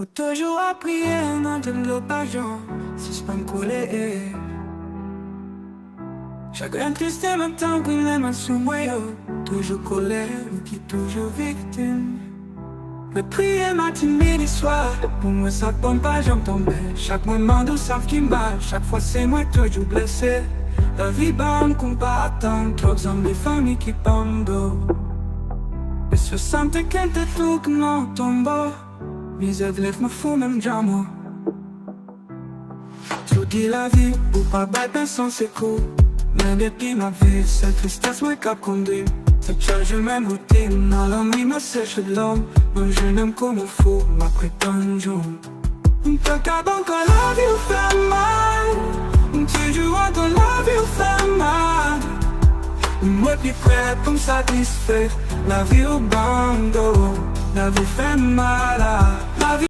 Ou toujours à prier dans de l'occasion, suspend couler. Chagrin triste et même temps que les mains sous moi, toujours colère, qui toujours victime. Me prier matin, midi, soir, pour moi ça tombe pas, j'en tombe. Chaque moment d'où savent qui me bat, chaque fois c'est moi toujours blessé. La vie bonne qu'on pas attendre, trop d'hommes, des familles qui pendent. Et se sentent qu'elle te tout que non tombe. Mes aides lèvent me fou même jamais. Tout dit la vie, ou pas battre sans ses coups. Mais depuis ma vie, cette tristesse me cap conduit. Ça change même routine, dans l'homme il me sèche de l'homme. Moi je n'aime comme un fou, ma prétention. On peut qu'avoir quand la vie vous fait mal. Toujours dans la vie vous fait mal. Moi plus prêt pour me satisfaire. La vie au bando, la vie fait mal. La vie